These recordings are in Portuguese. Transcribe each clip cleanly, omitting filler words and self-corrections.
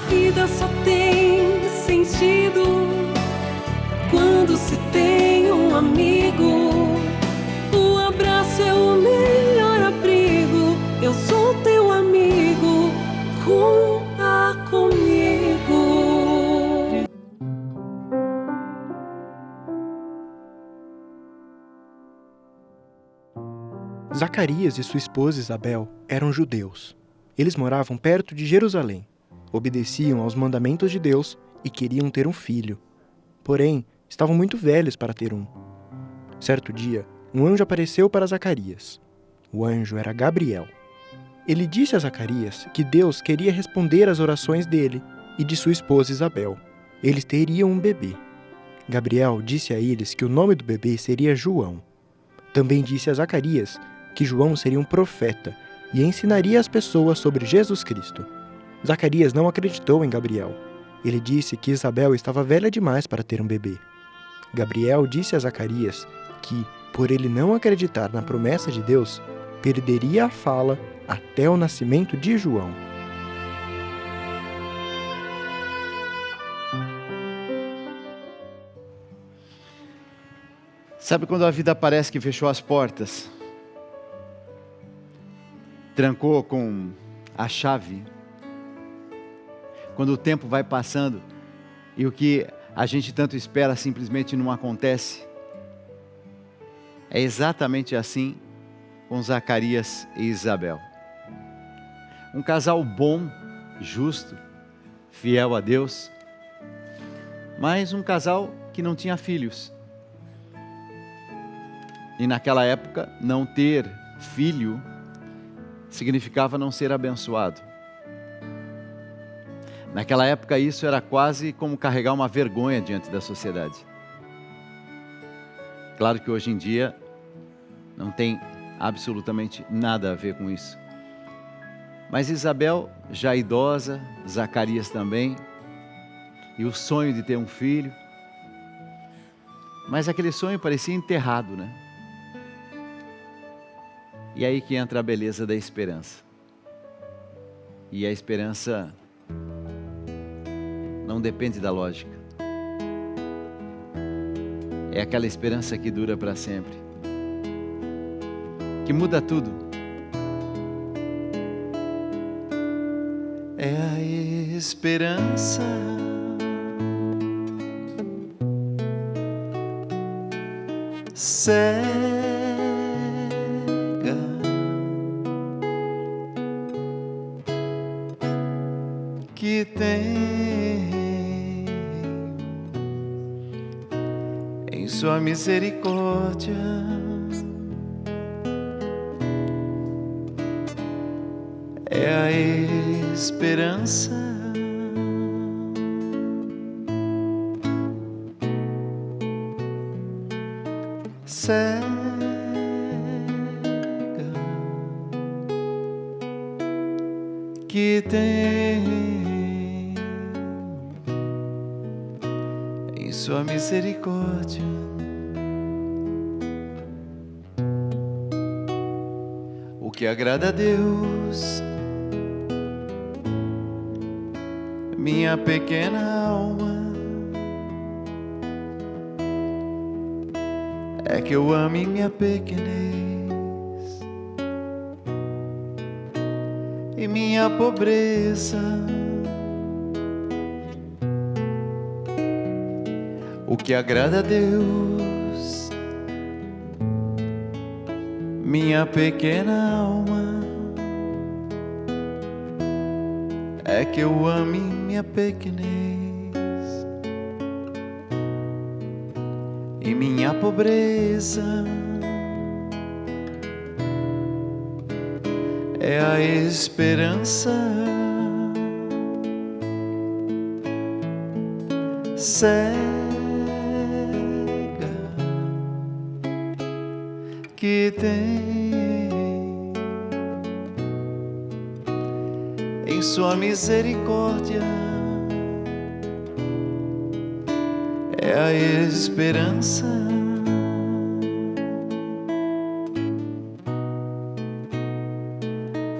vida só tem sentido quando se tem um amigo. O abraço é o melhor abrigo. Eu sou teu amigo, conta comigo. Zacarias e sua esposa Isabel eram judeus. Eles moravam perto de Jerusalém, obedeciam aos mandamentos de Deus e queriam ter um filho. Porém, estavam muito velhos para ter um. Certo dia, um anjo apareceu para Zacarias. O anjo era Gabriel. Ele disse a Zacarias que Deus queria responder às orações dele e de sua esposa Isabel. Eles teriam um bebê. Gabriel disse a eles que o nome do bebê seria João. Também disse a Zacarias que João seria um profeta e ensinaria as pessoas sobre Jesus Cristo. Zacarias não acreditou em Gabriel. Ele disse que Isabel estava velha demais para ter um bebê. Gabriel disse a Zacarias que, por ele não acreditar na promessa de Deus, perderia a fala até o nascimento de João. Sabe quando a vida parece que fechou as portas? Trancou com a chave? Quando o tempo vai passando e o que a gente tanto espera simplesmente não acontece? É exatamente assim com Zacarias e Isabel. Um casal bom, justo, fiel a Deus, mas um casal que não tinha filhos. E naquela época, não ter filho significava não ser abençoado. Naquela época, isso era quase como carregar uma vergonha diante da sociedade. Claro que hoje em dia não tem absolutamente nada a ver com isso. Mas Isabel, já idosa, Zacarias também, e o sonho de ter um filho. Mas aquele sonho parecia enterrado, né? E aí que entra a beleza da esperança. E a esperança não depende da lógica. É aquela esperança que dura para sempre, que muda tudo. É a esperança cega que tem em sua misericórdia. É a esperança cega que tem em sua misericórdia. O que agrada a Deus, minha pequena alma, é que eu ame minha pequenez e minha pobreza. O que agrada a Deus, minha pequena alma, é que eu ame minha pequenez e minha pobreza. É a esperança cega que tem em sua misericórdia. É a esperança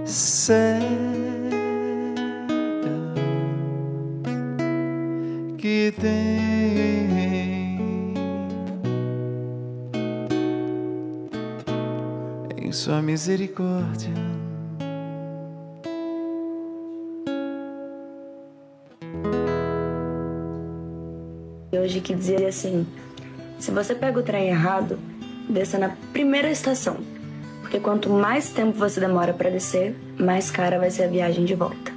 cega que tem em sua misericórdia. Hoje que dizia assim: se você pega o trem errado, desça na primeira estação, porque quanto mais tempo você demora para descer, mais cara vai ser a viagem de volta.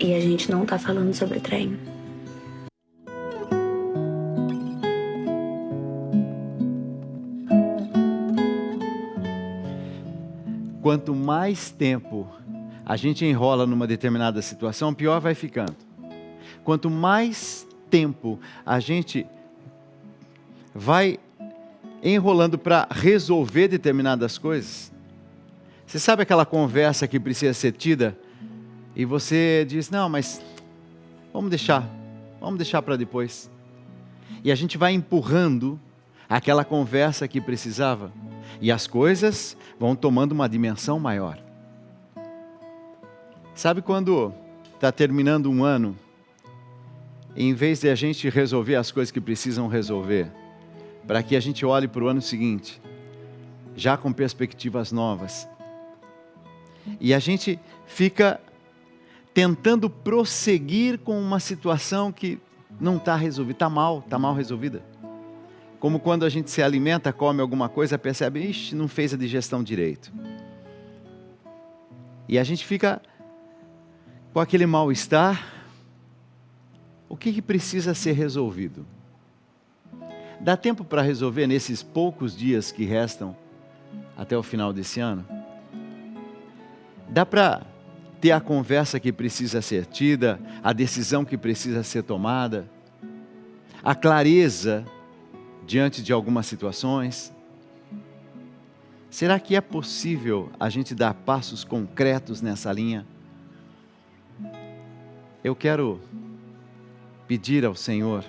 E a gente não tá falando sobre trem. Quanto mais tempo a gente enrola numa determinada situação, pior vai ficando. Quanto mais tempo a gente vai enrolando para resolver determinadas coisas. Você sabe aquela conversa que precisa ser tida e você diz, não, mas vamos deixar para depois. E a gente vai empurrando aquela conversa que precisava e as coisas vão tomando uma dimensão maior. Sabe quando está terminando um ano, em vez de a gente resolver as coisas que precisam resolver, para que a gente olhe para o ano seguinte, já com perspectivas novas, e a gente fica tentando prosseguir com uma situação que não está resolvida, está mal resolvida. Como quando a gente se alimenta, come alguma coisa, percebe, ixi, não fez a digestão direito. E a gente fica com aquele mal-estar. O que precisa ser resolvido? Dá tempo para resolver nesses poucos dias que restam até o final desse ano? Dá para ter a conversa que precisa ser tida, a decisão que precisa ser tomada, a clareza diante de algumas situações? Será que é possível a gente dar passos concretos nessa linha? Eu quero pedir ao Senhor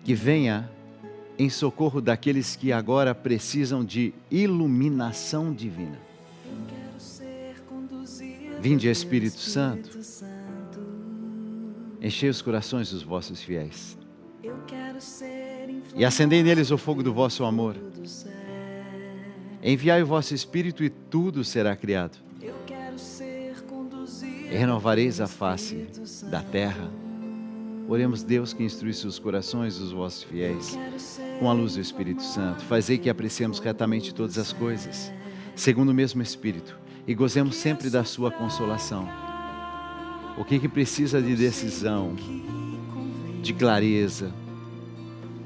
que venha em socorro daqueles que agora precisam de iluminação divina. Vinde, Espírito Santo, enchei os corações dos vossos fiéis e acendei neles o fogo do vosso amor. Enviai o vosso Espírito e tudo será criado. E renovareis a face da terra. Oremos, Deus, que instruísse os corações dos vossos fiéis com a luz do Espírito Santo. Fazei que apreciemos retamente todas as coisas, segundo o mesmo Espírito, e gozemos sempre da sua consolação. O que precisa de decisão, de clareza?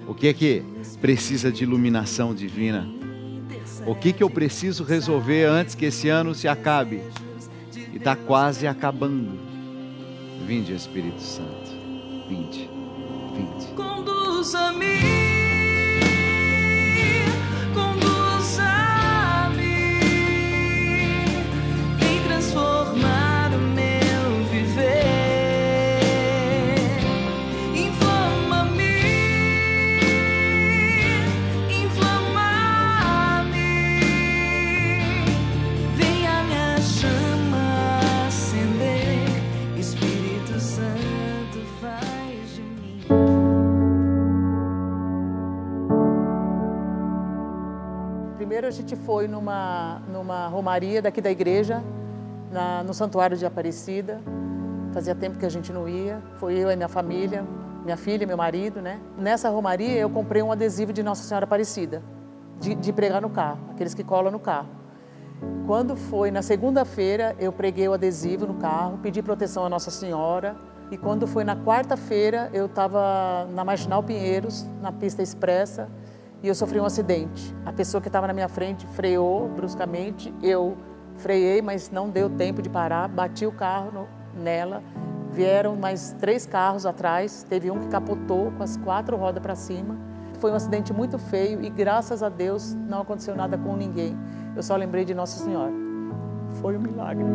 O que precisa de iluminação divina? O que eu preciso resolver antes que esse ano se acabe? E está quase acabando. Vinde, Espírito Santo. Vinde, vinde. Conduza-me, conduza-me, vem transformar o meu viver. Inflama-me, inflama-me, vem a minha chama acender, Espírito Santo faz de mim. Primeiro a gente foi numa romaria daqui da igreja, no Santuário de Aparecida. Fazia tempo que a gente não ia. Foi eu e minha família, minha filha, meu marido, né? Nessa romaria eu comprei um adesivo de Nossa Senhora Aparecida, de pregar no carro, aqueles que colam no carro. Quando foi na segunda-feira, eu preguei o adesivo no carro, pedi proteção a Nossa Senhora. E quando foi na quarta-feira, eu estava na Marginal Pinheiros, na pista expressa, e eu sofri um acidente. A pessoa que estava na minha frente freou bruscamente, eu freiei, mas não deu tempo de parar, bati o carro nela, vieram mais 3 carros atrás, teve um que capotou com as 4 rodas para cima. Foi um acidente muito feio e graças a Deus não aconteceu nada com ninguém. Eu só lembrei de Nossa Senhora. Foi um milagre.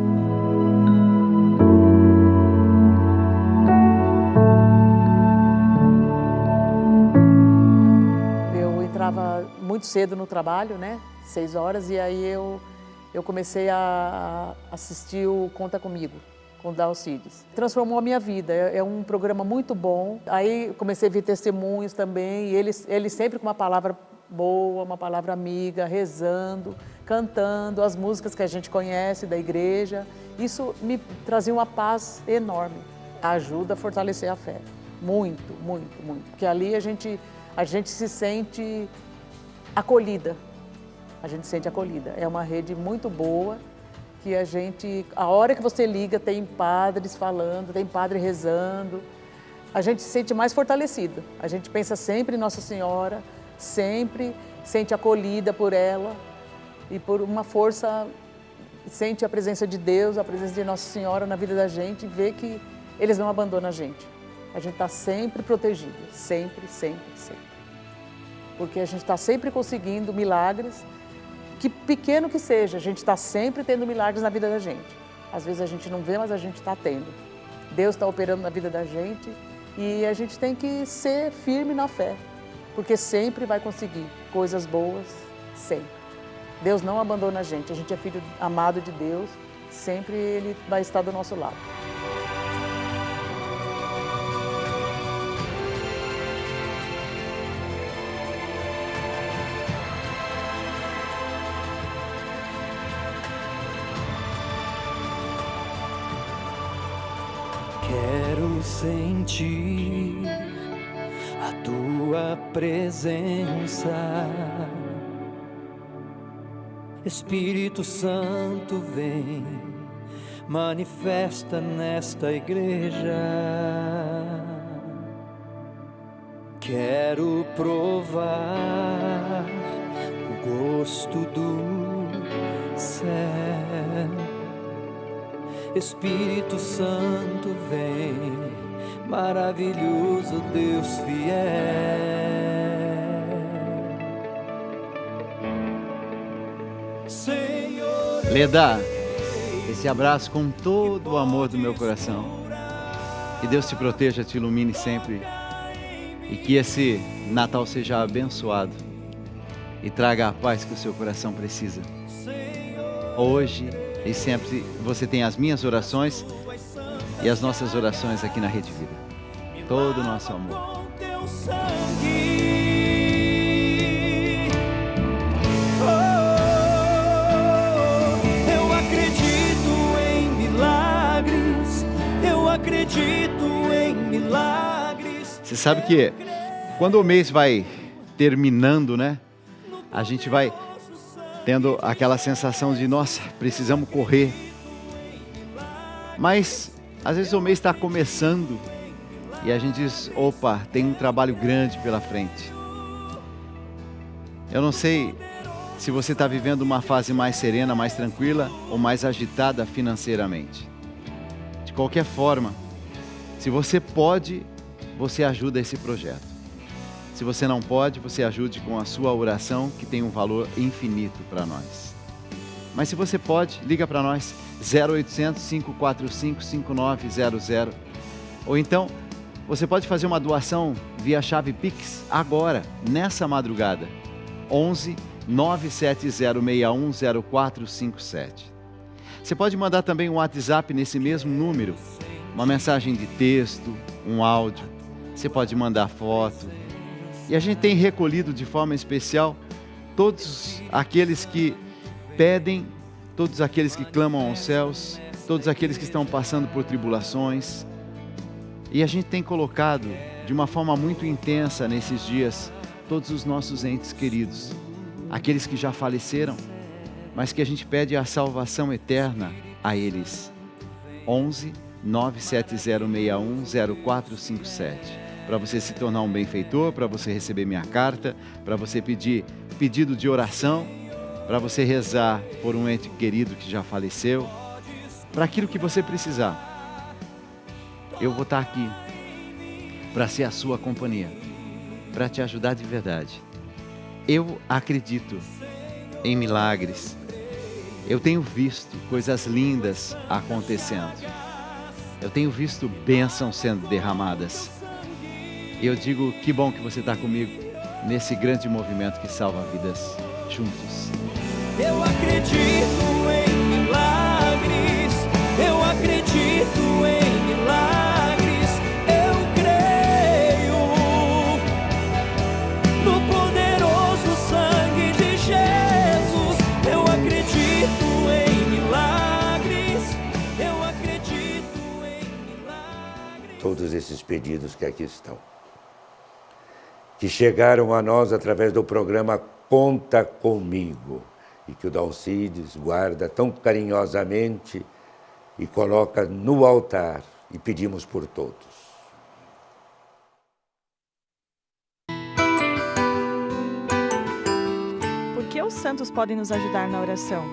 Entrava muito cedo no trabalho, né? 6 horas, e aí eu comecei a assistir o Conta Comigo, com Dalcides. Transformou a minha vida, é um programa muito bom. Aí comecei a ver testemunhos também, e ele sempre com uma palavra boa, uma palavra amiga, rezando, cantando as músicas que a gente conhece da igreja. Isso me trazia uma paz enorme, ajuda a fortalecer a fé, muito, muito, muito. Porque ali a gente se sente acolhida, é uma rede muito boa, que a hora que você liga, tem padres falando, tem padre rezando, a gente se sente mais fortalecida. A gente pensa sempre em Nossa Senhora, sempre sente acolhida por ela e por uma força, sente a presença de Deus, a presença de Nossa Senhora na vida da gente, e vê que eles não abandonam a gente. A gente está sempre protegido, sempre, sempre, sempre. Porque a gente está sempre conseguindo milagres, que pequeno que seja, a gente está sempre tendo milagres na vida da gente. Às vezes a gente não vê, mas a gente está tendo. Deus está operando na vida da gente e a gente tem que ser firme na fé, porque sempre vai conseguir coisas boas, sempre. Deus não abandona a gente é filho amado de Deus, sempre Ele vai estar do nosso lado. Quero sentir a tua presença, Espírito Santo vem, manifesta nesta igreja. Quero provar o gosto do céu. Espírito Santo vem, maravilhoso Deus fiel. Senhor, Leda, esse abraço com todo o amor do meu coração. Que Deus te proteja, te ilumine sempre. E que esse Natal seja abençoado e traga a paz que o seu coração precisa. Hoje e sempre você tem as minhas orações e as nossas orações aqui na Rede Vida. Todo o nosso amor. Eu acredito em milagres, eu acredito em milagres. Você sabe que quando o mês vai terminando, né? A gente vai tendo aquela sensação de, nossa, precisamos correr. Mas, às vezes o mês está começando e a gente diz, opa, tem um trabalho grande pela frente. Eu não sei se você está vivendo uma fase mais serena, mais tranquila ou mais agitada financeiramente. De qualquer forma, se você pode, você ajuda esse projeto. Se você não pode, você ajude com a sua oração, que tem um valor infinito para nós. Mas se você pode, liga para nós, 0800 545 5900. Ou então, você pode fazer uma doação via chave Pix agora, nessa madrugada. 11 97061 0457. Você pode mandar também um WhatsApp nesse mesmo número, uma mensagem de texto, um áudio. Você pode mandar foto. E a gente tem recolhido de forma especial todos aqueles que pedem, todos aqueles que clamam aos céus, todos aqueles que estão passando por tribulações. E a gente tem colocado de uma forma muito intensa nesses dias todos os nossos entes queridos, aqueles que já faleceram, mas que a gente pede a salvação eterna a eles. 11 97061 0457. Para você se tornar um benfeitor, para você receber minha carta, para você pedir pedido de oração, para você rezar por um ente querido que já faleceu, para aquilo que você precisar. Eu vou estar aqui para ser a sua companhia, para te ajudar de verdade. Eu acredito em milagres. Eu tenho visto coisas lindas acontecendo. Eu tenho visto bênçãos sendo derramadas. E eu digo, que bom que você está comigo nesse grande movimento que salva vidas juntos. Eu acredito em milagres, eu acredito todos esses pedidos que aqui estão, que chegaram a nós através do programa Conta Comigo, e que o Dalcides guarda tão carinhosamente e coloca no altar, e pedimos por todos. Por que os santos podem nos ajudar na oração?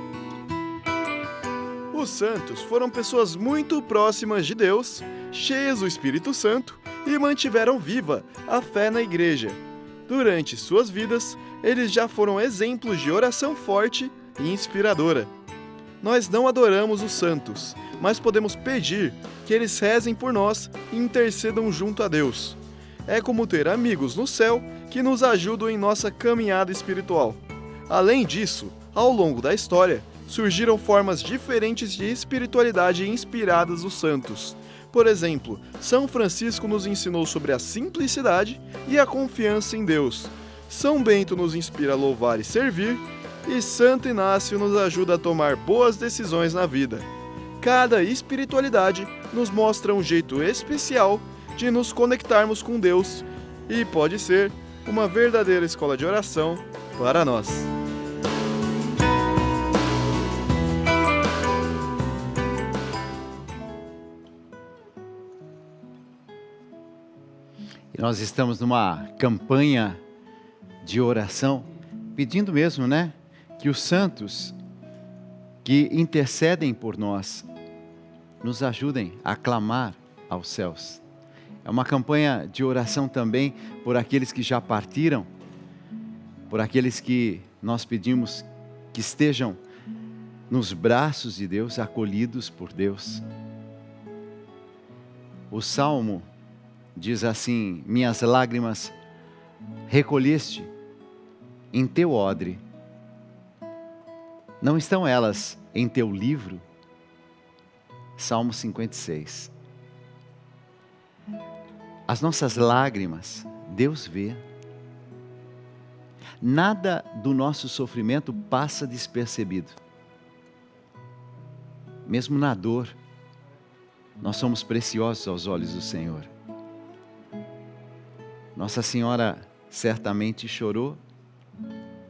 Os santos foram pessoas muito próximas de Deus, cheias do Espírito Santo e mantiveram viva a fé na igreja. Durante suas vidas, eles já foram exemplos de oração forte e inspiradora. Nós não adoramos os santos, mas podemos pedir que eles rezem por nós e intercedam junto a Deus. É como ter amigos no céu que nos ajudam em nossa caminhada espiritual. Além disso, ao longo da história, surgiram formas diferentes de espiritualidade inspiradas nos santos. Por exemplo, São Francisco nos ensinou sobre a simplicidade e a confiança em Deus. São Bento nos inspira a louvar e servir, e Santo Inácio nos ajuda a tomar boas decisões na vida. Cada espiritualidade nos mostra um jeito especial de nos conectarmos com Deus e pode ser uma verdadeira escola de oração para nós. E nós estamos numa campanha de oração, pedindo mesmo, né, que os santos que intercedem por nós nos ajudem a clamar aos céus. É uma campanha de oração também por aqueles que já partiram, por aqueles que nós pedimos que estejam nos braços de Deus, acolhidos por Deus. O Salmo diz assim: minhas lágrimas recolheste em teu odre. Não estão elas em teu livro? Salmo 56. As nossas lágrimas, Deus vê. Nada do nosso sofrimento passa despercebido. Mesmo na dor, nós somos preciosos aos olhos do Senhor. Nossa Senhora certamente chorou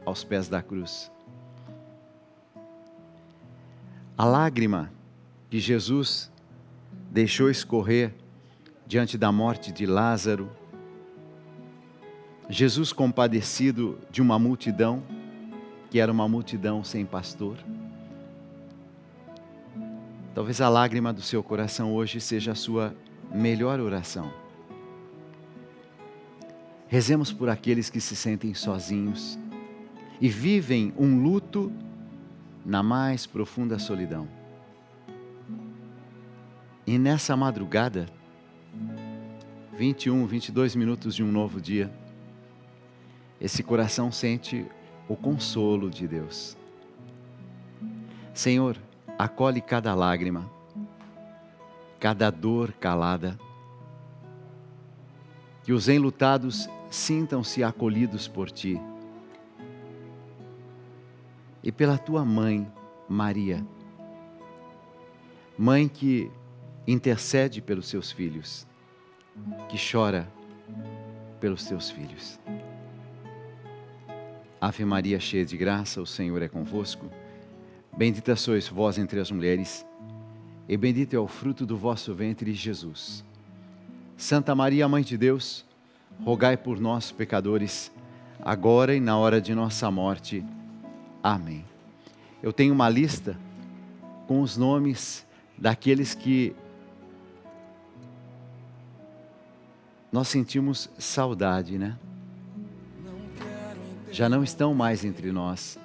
aos pés da cruz. A lágrima que Jesus deixou escorrer diante da morte de Lázaro, Jesus compadecido de uma multidão, que era uma multidão sem pastor. Talvez a lágrima do seu coração hoje seja a sua melhor oração. Rezemos por aqueles que se sentem sozinhos e vivem um luto na mais profunda solidão. E nessa madrugada, 22 minutos de um novo dia, esse coração sente o consolo de Deus. Senhor, acolhe cada lágrima, cada dor calada, que os enlutados sintam-se acolhidos por Ti. E pela Tua Mãe, Maria, Mãe que intercede pelos Seus filhos, que chora pelos Teus filhos. Ave Maria, cheia de graça, o Senhor é convosco. Bendita sois vós entre as mulheres, e bendito é o fruto do vosso ventre, Jesus. Santa Maria, Mãe de Deus, rogai por nós, pecadores, agora e na hora de nossa morte. Amém. Eu tenho uma lista com os nomes daqueles que nós sentimos saudade, né? Já não estão mais entre nós,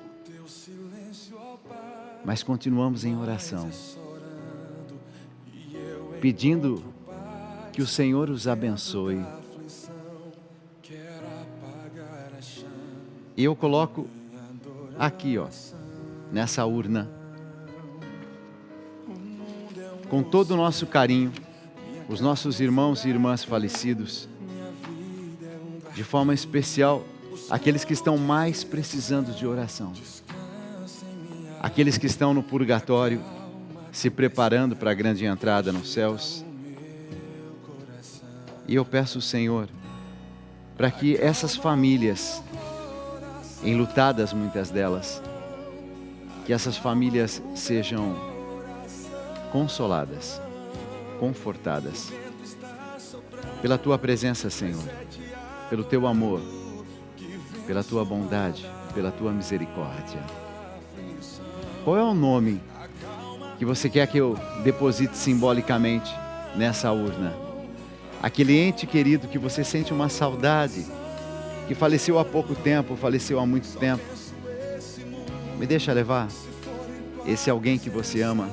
mas continuamos em oração, pedindo que o Senhor os abençoe. E eu coloco aqui, nessa urna, com todo o nosso carinho, os nossos irmãos e irmãs falecidos, de forma especial, aqueles que estão mais precisando de oração, aqueles que estão no purgatório, se preparando para a grande entrada nos céus, E eu peço, Senhor, para que essas famílias, enlutadas muitas delas, que essas famílias sejam consoladas, confortadas pela Tua presença, Senhor, pelo Teu amor, pela Tua bondade, pela Tua misericórdia. Qual é o nome que você quer que eu deposite simbolicamente nessa urna? Aquele ente querido que você sente uma saudade, que faleceu há pouco tempo, faleceu há muito tempo. Me deixa levar esse alguém que você ama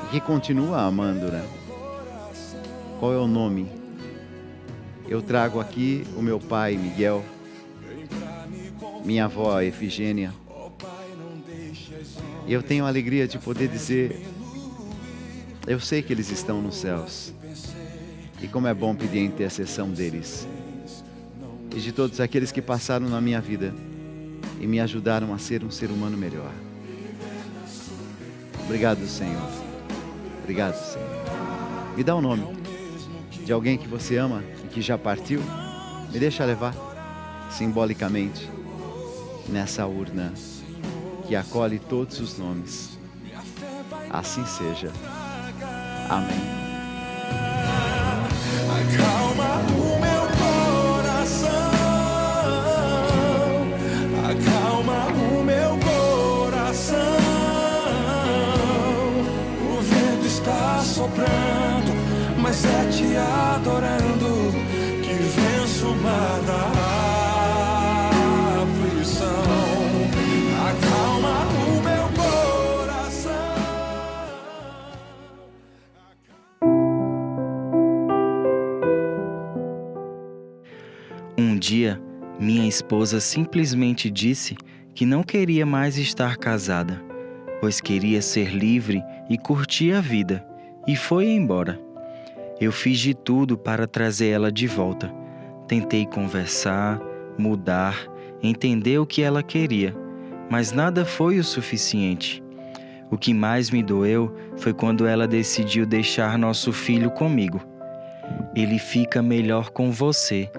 e que continua amando, né? Qual é o nome? Eu trago aqui o meu pai, Miguel, minha avó, Efigênia. E eu tenho a alegria de poder dizer, eu sei que eles estão nos céus. E como é bom pedir a intercessão deles. E de todos aqueles que passaram na minha vida e me ajudaram a ser um ser humano melhor. Obrigado, Senhor. Obrigado, Senhor. Me dá o nome de alguém que você ama e que já partiu. Me deixa levar simbolicamente nessa urna que acolhe todos os nomes. Assim seja. Amém. Acalma o meu coração, acalma o meu coração. O vento está soprando, mas é te adorando que venço o mar da aflição. Acalma o meu coração. Um dia, minha esposa simplesmente disse que não queria mais estar casada, pois queria ser livre e curtir a vida, e foi embora. Eu fiz de tudo para trazer ela de volta. Tentei conversar, mudar, entender o que ela queria, mas nada foi o suficiente. O que mais me doeu foi quando ela decidiu deixar nosso filho comigo. Ele fica melhor com você,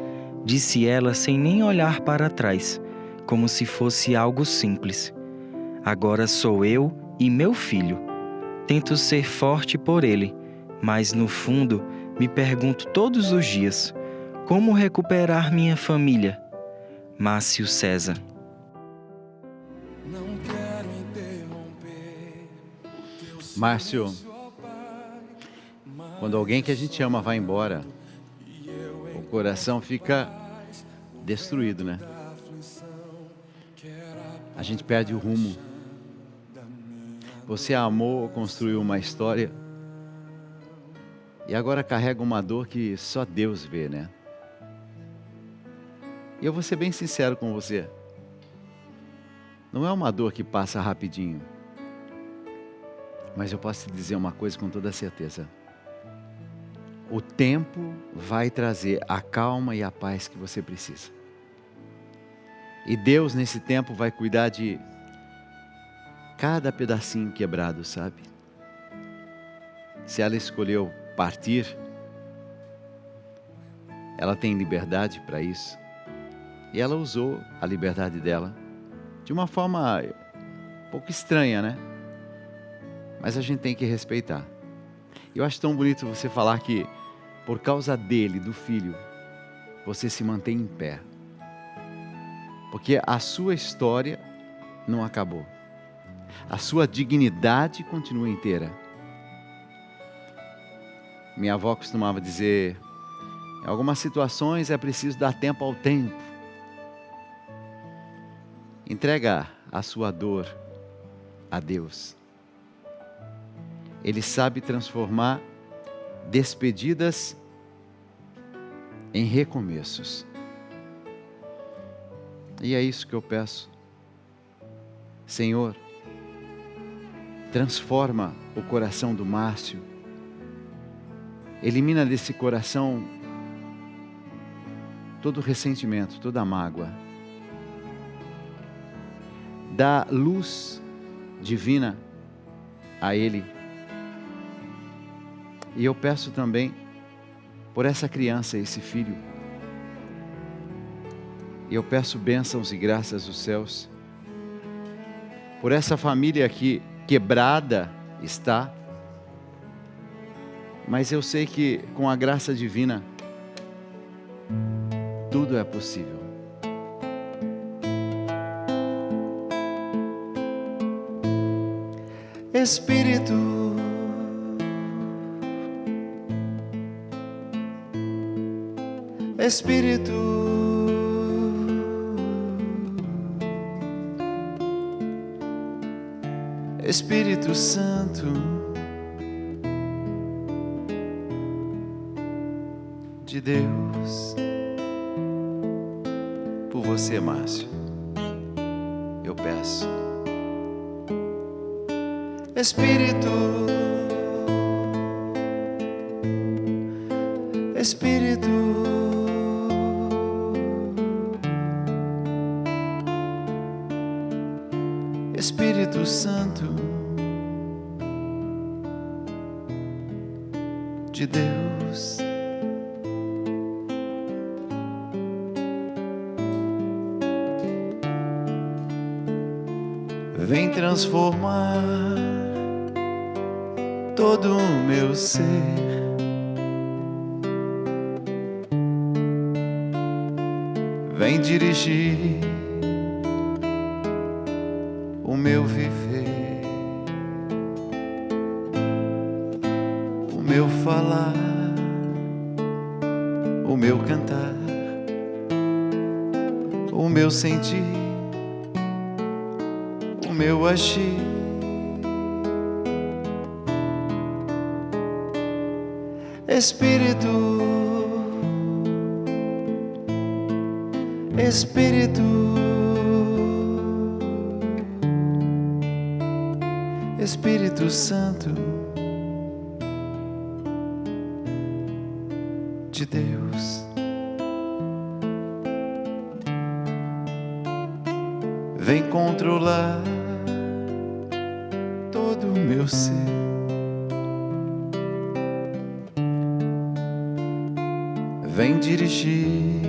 disse ela sem nem olhar para trás, como se fosse algo simples. Agora sou eu e meu filho. Tento ser forte por ele, mas no fundo me pergunto todos os dias, como recuperar minha família? Márcio César. Márcio, quando alguém que a gente ama vai embora, o coração fica destruído, né? A gente perde o rumo. Você amou, construiu uma história e agora carrega uma dor que só Deus vê, né? E eu vou ser bem sincero com você. Não é uma dor que passa rapidinho. Mas eu posso te dizer uma coisa com toda certeza. O tempo vai trazer a calma e a paz que você precisa. E Deus nesse tempo vai cuidar de cada pedacinho quebrado, sabe? Se ela escolheu partir, ela tem liberdade para isso. E ela usou a liberdade dela de uma forma um pouco estranha, né? Mas a gente tem que respeitar. Eu acho tão bonito você falar que por causa dele, do filho, você se mantém em pé. Porque a sua história não acabou. A sua dignidade continua inteira. Minha avó costumava dizer, em algumas situações é preciso dar tempo ao tempo. Entrega a sua dor a Deus. Ele sabe transformar despedidas em recomeços. E é isso que eu peço. Senhor, transforma o coração do Márcio. Elimina desse coração todo ressentimento, toda mágoa. Dá luz divina a ele. E eu peço também por essa criança, esse filho. E eu peço bênçãos e graças dos céus por essa família que quebrada está, mas eu sei que com a graça divina tudo é possível. Espírito, Espírito, Espírito Santo de Deus, por você, Márcio, eu peço. Espírito, Espírito, Espírito Santo de Deus, vem transformar todo o meu ser, vem dirigir o meu viver, o meu falar, o meu cantar, o meu sentir, o meu agir. Espírito, Espírito, Espírito Santo de Deus, vem controlar todo o meu ser, vem dirigir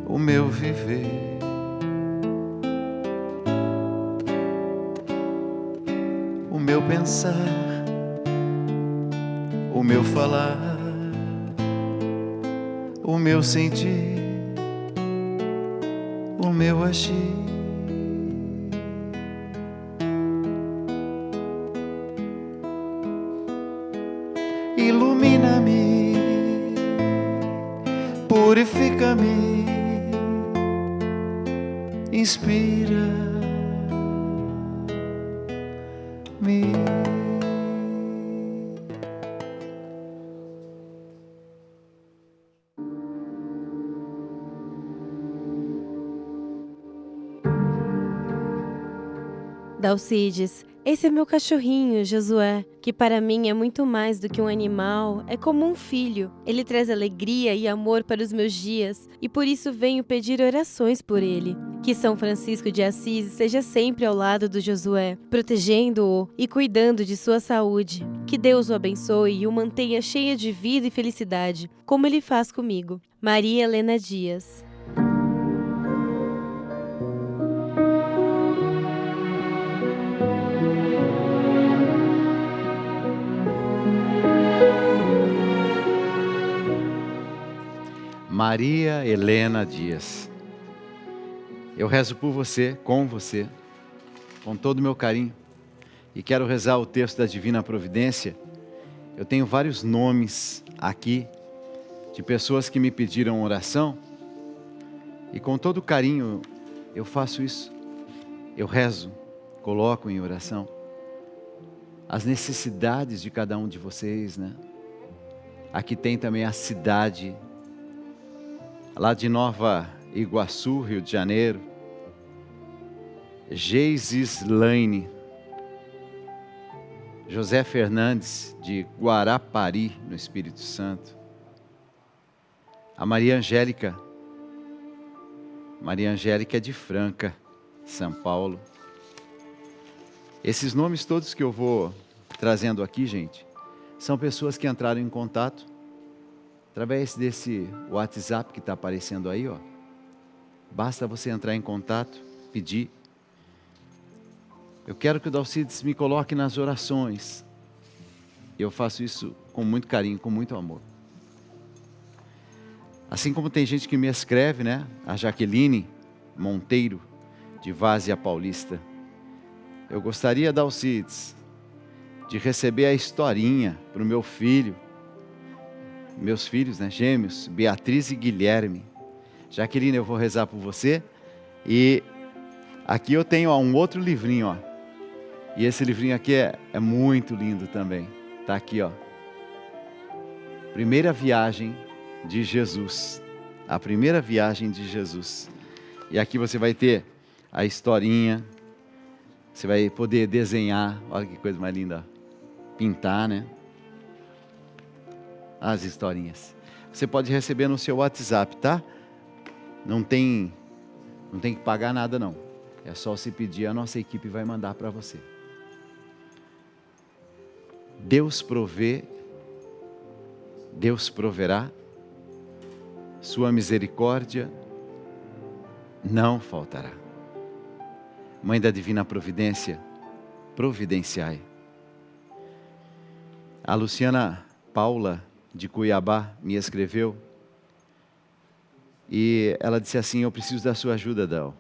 o meu viver, o meu pensar, o meu falar, o meu sentir, o meu agir. Ilumina-me, purifica-me, inspira-me. Dalcides, esse é meu cachorrinho, Josué, que para mim é muito mais do que um animal, é como um filho. Ele traz alegria e amor para os meus dias e por isso venho pedir orações por ele. Que São Francisco de Assis esteja sempre ao lado do Josué, protegendo-o e cuidando de sua saúde. Que Deus o abençoe e o mantenha cheio de vida e felicidade, como ele faz comigo. Maria Helena Dias. Maria Helena Dias, eu rezo por você, com todo o meu carinho, e quero rezar o texto da Divina Providência. Eu tenho vários nomes aqui, de pessoas que me pediram oração, e com todo carinho eu faço isso, eu rezo, coloco em oração as necessidades de cada um de vocês, né? Aqui tem também a cidade lá de Nova Iguaçu, Rio de Janeiro, Geisislaine, José Fernandes, de Guarapari, no Espírito Santo, a Maria Angélica é de Franca, São Paulo. Esses nomes todos que eu vou trazendo aqui, gente, São pessoas que entraram em contato através desse WhatsApp que está aparecendo aí, ó. Basta você entrar em contato, pedir. Eu quero que o Dalcides me coloque nas orações. Eu faço isso com muito carinho, com muito amor. Assim como tem gente que me escreve, né? A Jaqueline Monteiro, de Várzea Paulista. Eu gostaria, Dalcides, de receber a historinha para o meu filho. Meus filhos, né? Gêmeos, Beatriz e Guilherme. Jaqueline, eu vou rezar por você. E aqui eu tenho um outro livrinho, ó. E esse livrinho aqui é muito lindo também. Tá aqui, ó. Primeira viagem de Jesus. A primeira viagem de Jesus. E aqui você vai ter a historinha. Você vai poder desenhar. Olha que coisa mais linda. Pintar, né? As historinhas. Você pode receber no seu WhatsApp, tá? Não tem que pagar nada, não. É só se pedir, a nossa equipe vai mandar para você. Deus provê, Deus proverá, sua misericórdia não faltará. Mãe da Divina Providência, providenciai. A Luciana Paula, de Cuiabá, me escreveu e ela disse assim: eu preciso da sua ajuda, Dal.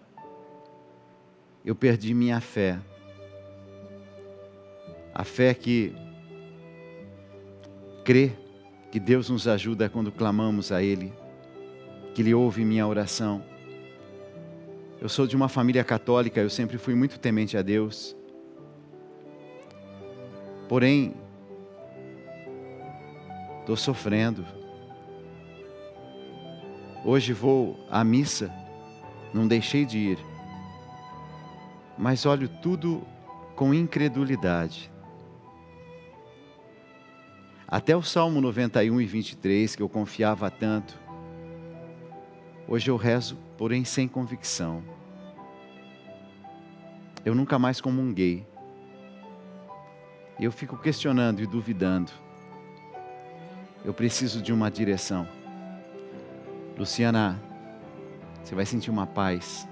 Eu perdi minha fé. A fé que crê que Deus nos ajuda quando clamamos a Ele, que Ele ouve minha oração. Eu sou de uma família católica, eu sempre fui muito temente a Deus. Porém, estou sofrendo. Hoje vou à missa, não deixei de ir, mas olho tudo com incredulidade. Até o Salmo 91 e 23, que eu confiava tanto, hoje eu rezo, porém sem convicção. Eu nunca mais comunguei. Eu fico questionando e duvidando. Eu preciso de uma direção. Luciana, você vai sentir uma paz.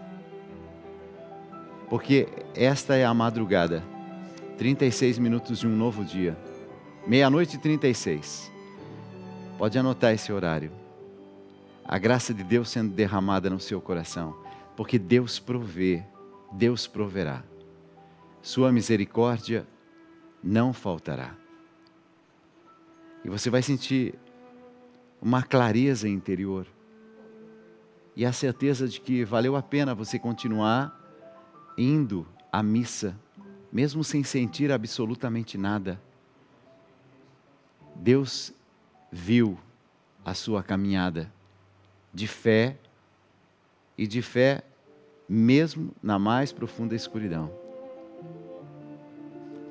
Porque esta é a madrugada. 36 minutos de um novo dia. 00:36. Pode anotar esse horário. A graça de Deus sendo derramada no seu coração. Porque Deus provê, Deus proverá. Sua misericórdia não faltará. E você vai sentir uma clareza interior. E a certeza de que valeu a pena você continuar indo à missa, mesmo sem sentir absolutamente nada. Deus viu a sua caminhada de fé, e de fé mesmo na mais profunda escuridão.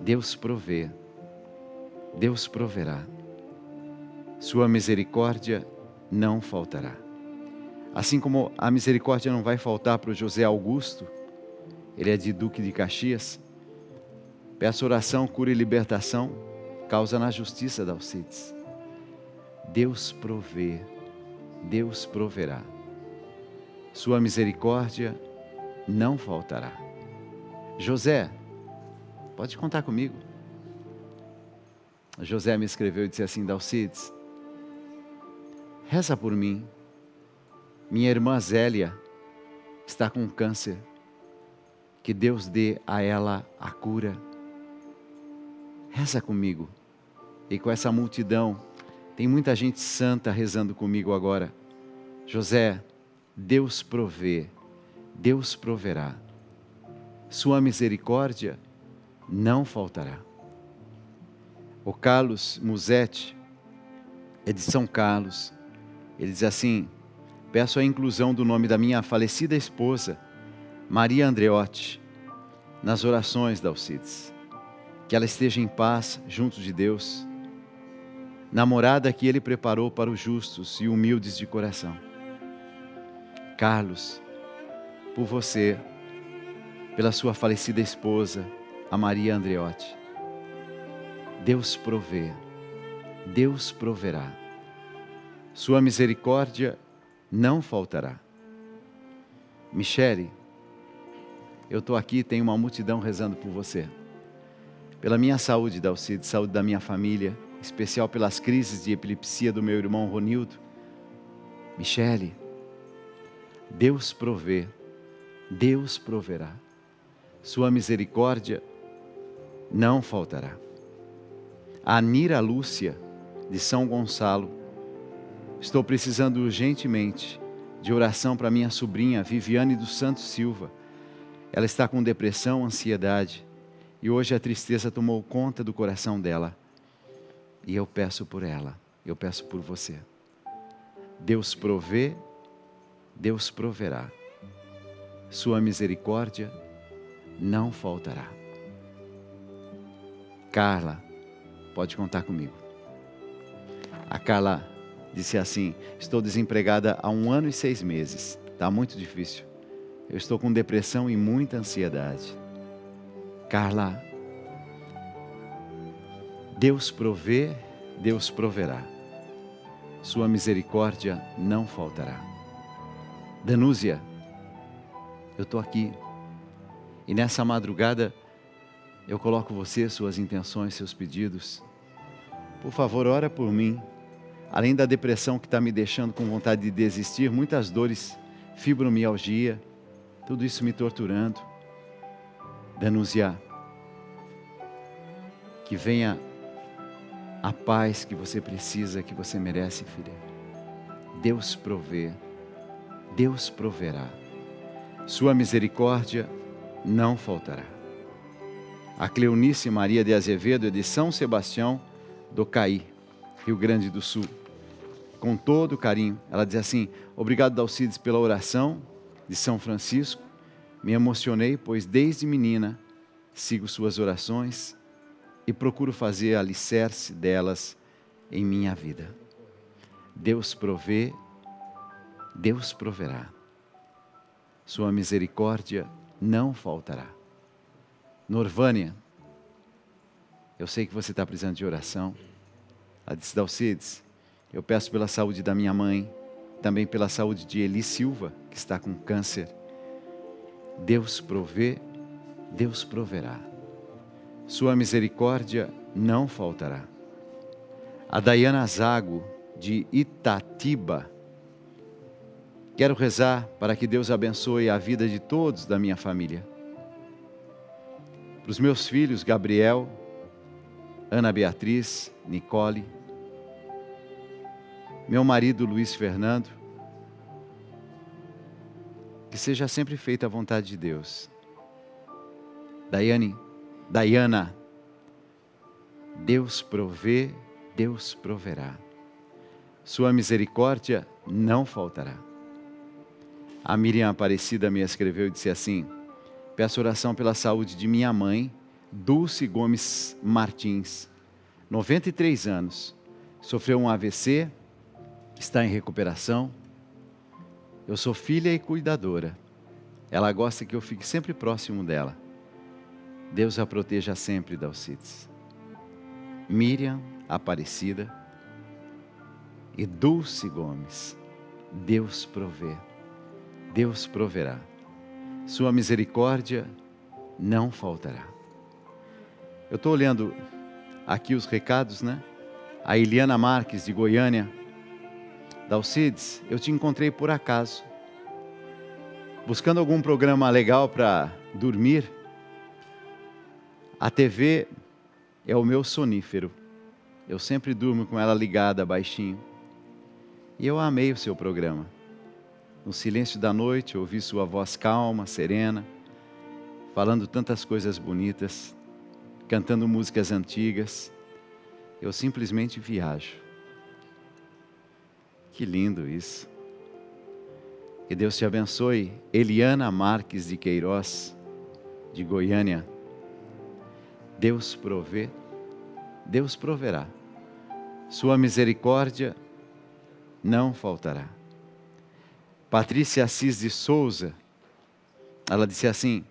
Deus provê, Deus proverá. Sua misericórdia não faltará. Assim como a misericórdia não vai faltar para o José Augusto, ele é de Duque de Caxias. Peço oração, cura e libertação, causa na justiça da Alcides. Deus provê, Deus proverá. Sua misericórdia não faltará. José, pode contar comigo. José me escreveu e disse assim: Dalcides, reza por mim. Minha irmã Zélia está com câncer. Que Deus dê a ela a cura. Reza comigo. E com essa multidão, tem muita gente santa rezando comigo agora. José, Deus provê, Deus proverá. Sua misericórdia não faltará. O Carlos Musetti é de São Carlos. Ele diz assim: peço a inclusão do nome da minha falecida esposa, Maria Andreotti, nas orações da Alcides. Que ela esteja em paz junto de Deus, na morada que Ele preparou para os justos e humildes de coração. Carlos, por você, pela sua falecida esposa, a Maria Andreotti, Deus provê, Deus proverá. Sua misericórdia não faltará. Michele, eu estou aqui, tem uma multidão rezando por você. Pela minha saúde, Dalcides, saúde da minha família, em especial pelas crises de epilepsia do meu irmão Ronildo. Michele, Deus provê, Deus proverá. Sua misericórdia não faltará. A Nira Lúcia, de São Gonçalo, estou precisando urgentemente de oração para minha sobrinha Viviane dos Santos Silva. Ela está com depressão, ansiedade, e hoje a tristeza tomou conta do coração dela. E eu peço por ela, eu peço por você. Deus provê, Deus proverá. Sua misericórdia não faltará. Carla, pode contar comigo. A Carla disse assim: estou desempregada há 1 ano e 6 meses. Está muito difícil. Eu estou com depressão e muita ansiedade. Carla, Deus provê, Deus proverá. Sua misericórdia não faltará. Danúzia, eu estou aqui. E nessa madrugada, eu coloco você, suas intenções, seus pedidos. Por favor, ora por mim. Além da depressão que está me deixando com vontade de desistir, muitas dores, fibromialgia, tudo isso me torturando. Danúzia, que venha a paz que você precisa, que você merece, filha. Deus provê, Deus proverá. Sua misericórdia não faltará. A Cleonice Maria de Azevedo é de São Sebastião do Caí, Rio Grande do Sul. Com todo carinho, ela diz assim: obrigado, Dalcides, pela oração de São Francisco. Me emocionei, pois desde menina sigo suas orações e procuro fazer alicerce delas em minha vida. Deus provê, Deus proverá. Sua misericórdia não faltará. Norvânia, eu sei que você está precisando de oração. Ela disse: Dalcides, eu peço pela saúde da minha mãe, também pela saúde de Eli Silva, que está com câncer. Deus provê, Deus proverá. Sua misericórdia não faltará. A Dayana Zago, de Itatiba, quero rezar para que Deus abençoe a vida de todos da minha família. Para os meus filhos, Gabriel, Ana Beatriz, Nicole, meu marido Luiz Fernando, que seja sempre feita a vontade de Deus. Dayana, Deus provê, Deus proverá. Sua misericórdia não faltará. A Miriam Aparecida me escreveu e disse assim: peço oração pela saúde de minha mãe, Dulce Gomes Martins, 93 anos, sofreu um AVC, está em recuperação. Eu sou filha e cuidadora. Ela gosta que eu fique sempre próximo dela. Deus a proteja sempre, Dalcides. Miriam Aparecida e Dulce Gomes, Deus provê, Deus proverá. Sua misericórdia não faltará. Eu estou olhando aqui os recados, né? A Eliana Marques, de Goiânia. Dalcides, eu te encontrei por acaso, buscando algum programa legal para dormir. A TV é o meu sonífero. Eu sempre durmo com ela ligada baixinho. E eu amei o seu programa. No silêncio da noite, ouvi sua voz calma, serena, falando tantas coisas bonitas, cantando músicas antigas. Eu simplesmente viajo. Que lindo isso. Que Deus te abençoe. Eliana Marques de Queiroz, de Goiânia. Deus provê, Deus proverá. Sua misericórdia não faltará. Patrícia Assis de Souza, ela disse assim: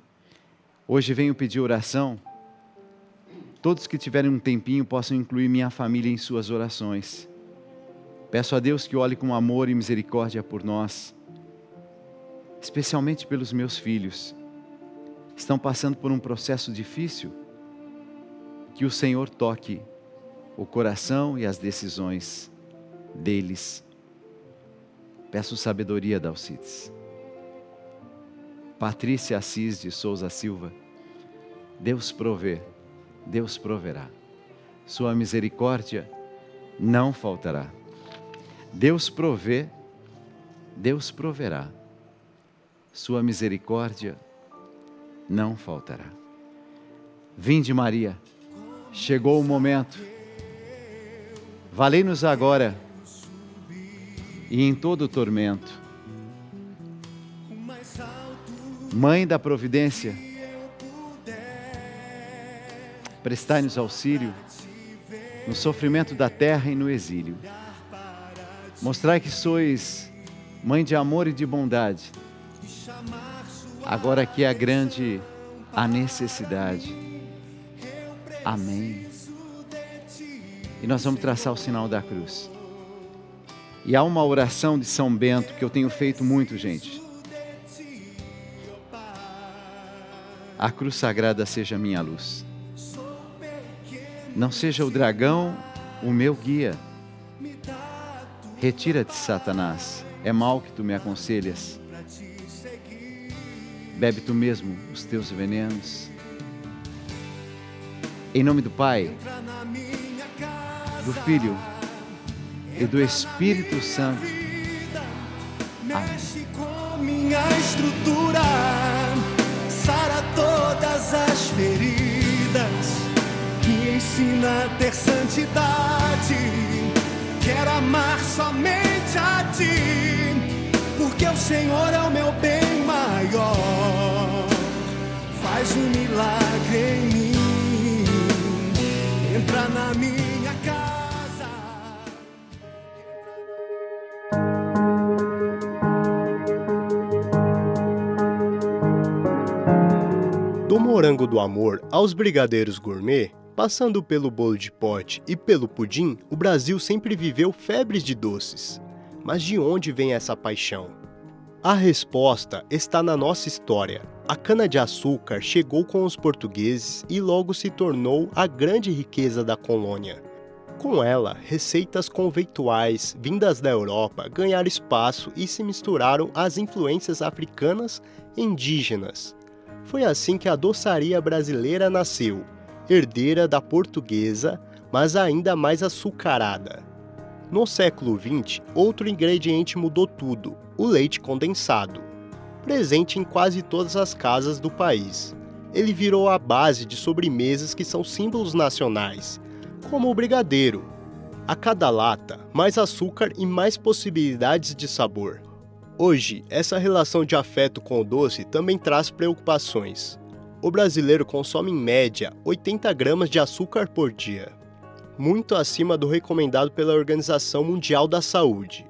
hoje venho pedir oração todos que tiverem um tempinho possam incluir minha família em suas orações. Peço a Deus que olhe com amor e misericórdia por nós, especialmente pelos meus filhos. Estão passando por um processo difícil. Que o Senhor toque o coração e as decisões deles. Peço sabedoria da Alcides. Patrícia Assis de Souza Silva, Deus provê, Deus proverá. Sua misericórdia não faltará. Deus provê, Deus proverá. Sua misericórdia não faltará. Vinde, Maria, chegou o momento. Valei-nos agora e em todo o tormento. Mãe da providência, prestai-nos auxílio no sofrimento da terra e no exílio. Mostrai que sois mãe de amor e de bondade, agora que é grande a necessidade. Amém. E nós vamos traçar o sinal da cruz. E há uma oração de São Bento que eu tenho feito muito, gente. A cruz sagrada seja minha luz. Não seja o dragão o meu guia. Retira-te, Satanás, é mal que tu me aconselhas. Bebe tu mesmo os teus venenos. Em nome do Pai, do Filho e do Espírito Santo. Mexe com minha estrutura, sara todas as feridas, me ensina a ter santidade. Quero amar somente a Ti, porque o Senhor é o meu bem maior. Faz um milagre em mim, entra na minha casa. Do morango do amor aos brigadeiros gourmet, passando pelo bolo de pote e pelo pudim, o Brasil sempre viveu febres de doces. Mas de onde vem essa paixão? A resposta está na nossa história. A cana-de-açúcar chegou com os portugueses e logo se tornou a grande riqueza da colônia. Com ela, receitas conventuais vindas da Europa ganharam espaço e se misturaram às influências africanas e indígenas. Foi assim que a doçaria brasileira nasceu, herdeira da portuguesa, mas ainda mais açucarada. No século XX, outro ingrediente mudou tudo: o leite condensado. Presente em quase todas as casas do país. Ele virou a base de sobremesas que são símbolos nacionais, como o brigadeiro. A cada lata, mais açúcar e mais possibilidades de sabor. Hoje, essa relação de afeto com o doce também traz preocupações. O brasileiro consome em média 80 gramas de açúcar por dia, muito acima do recomendado pela Organização Mundial da Saúde.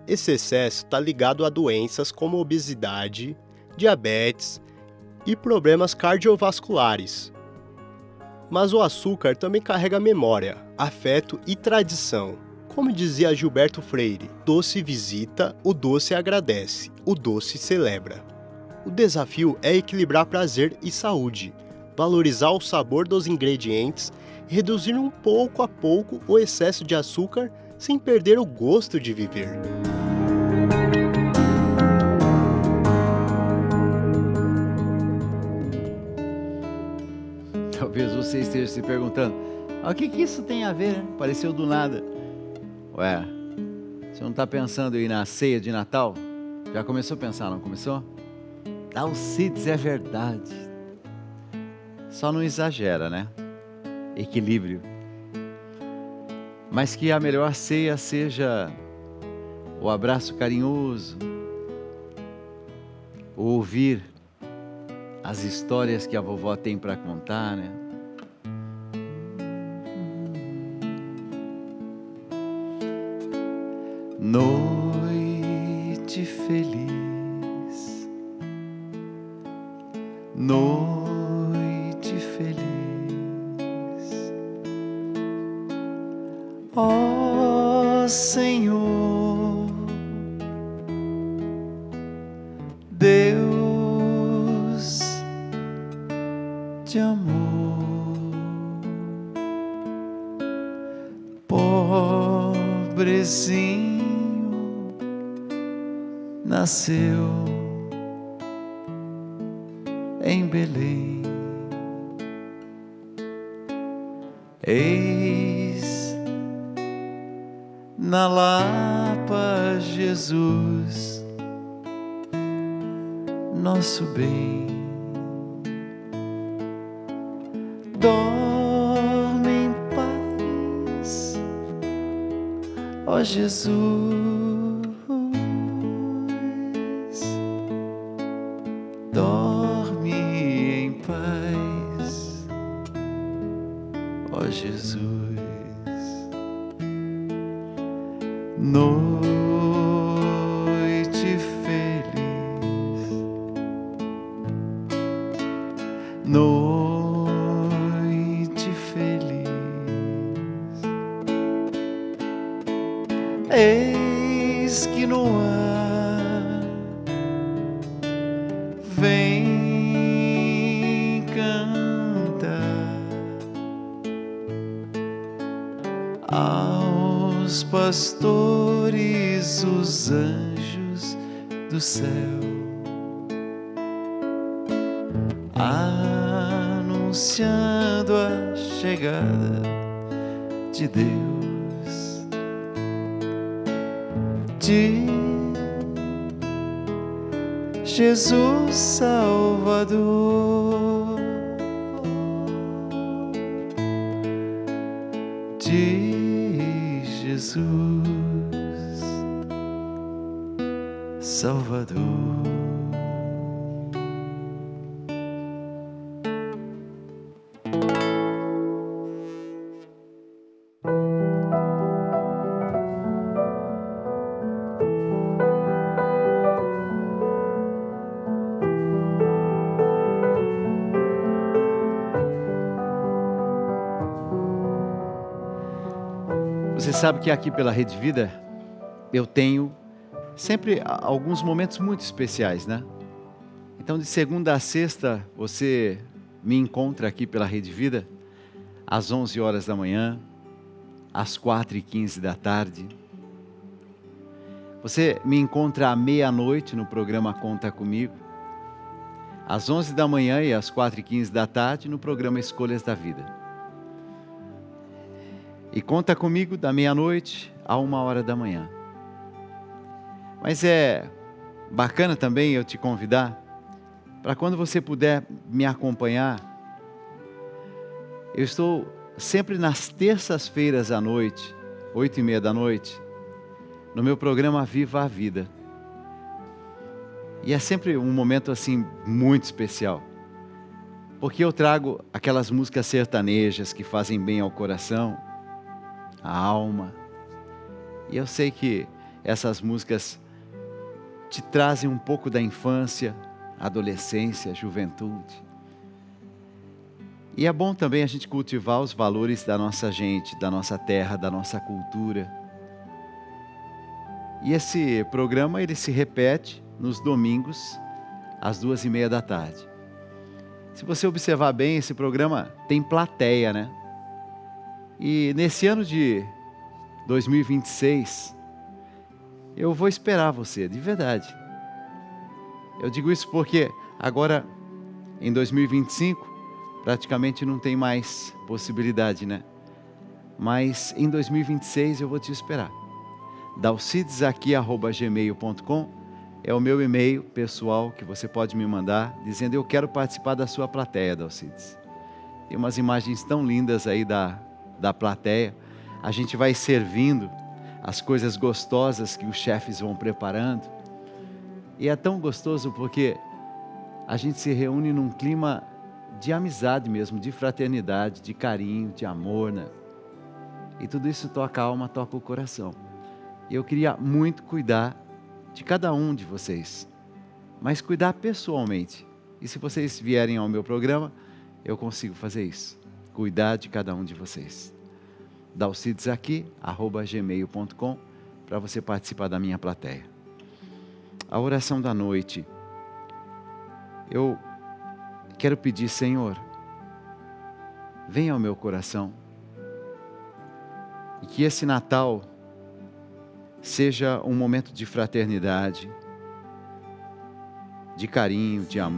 Esse excesso está ligado a doenças como obesidade, diabetes e problemas cardiovasculares. Mas o açúcar também carrega memória, afeto e tradição. Como dizia Gilberto Freire, doce visita, o doce agradece, o doce celebra. O desafio é equilibrar prazer e saúde, valorizar o sabor dos ingredientes e reduzir um pouco a pouco o excesso de açúcar sem perder o gosto de viver. Talvez você esteja se perguntando, o que isso tem a ver? Apareceu do nada. Ué, você não está pensando em ir na ceia de Natal? Já começou a pensar, não começou? Alcides, é verdade. Só não exagera, né? Equilíbrio. Mas que a melhor ceia seja o abraço carinhoso, o ouvir as histórias que a vovó tem para contar, né? Noite feliz, noite feliz, Ó Senhor, Deus de amor, pobrezinho nasceu em Belém. Eis na Lapa Jesus, nosso bem. Dorme em paz, ó Jesus. Dorme em paz, ó Jesus. Noite feliz, noite feliz. Eis que no ar vem cantar aos pastores os anjos do céu, anunciando a chegada de Deus, de Jesus Salvador, de Jesus Salvador. Você sabe que aqui pela Rede Vida eu tenho sempre alguns momentos muito especiais, né? Então de segunda a sexta você me encontra aqui pela Rede Vida às 11 horas da manhã, às 4h15 da tarde. Você me encontra à meia-noite no programa Conta Comigo, às 11 da manhã e às 4h15 da tarde no programa Escolhas da Vida. E conta comigo da meia-noite a 1h da manhã. Mas é bacana também eu te convidar para quando você puder me acompanhar. Eu estou sempre nas terças-feiras à noite, 8h30 da noite, no meu programa Viva a Vida. E é sempre um momento assim muito especial, porque eu trago aquelas músicas sertanejas que fazem bem ao coração, a alma. E eu sei que essas músicas te trazem um pouco da infância, adolescência, juventude. E é bom também a gente cultivar os valores da nossa gente, da nossa terra, da nossa cultura. E esse programa ele se repete nos domingos às 2h30 da tarde. Se você observar bem, esse programa tem plateia, né? E nesse ano de 2026, eu vou esperar você, de verdade. Eu digo isso porque agora, em 2025, praticamente não tem mais possibilidade, né? Mas em 2026 eu vou te esperar. dalcidesaqui@gmail.com é o meu e-mail pessoal que você pode me mandar, dizendo eu quero participar da sua plateia, Dalcides. Tem umas imagens tão lindas aí da plateia. A gente vai servindo as coisas gostosas que os chefes vão preparando. E é tão gostoso porque a gente se reúne num clima de amizade mesmo, de fraternidade, de carinho, de amor, né? E tudo isso toca a alma, toca o coração. E eu queria muito cuidar de cada um de vocês, mas cuidar pessoalmente. E se vocês vierem ao meu programa, eu consigo fazer isso. Cuidar de cada um de vocês. dalcidesaqui@gmail.com, para você participar da minha plateia. A oração da noite. Eu quero pedir, Senhor, venha ao meu coração e que esse Natal seja um momento de fraternidade, de carinho, de amor.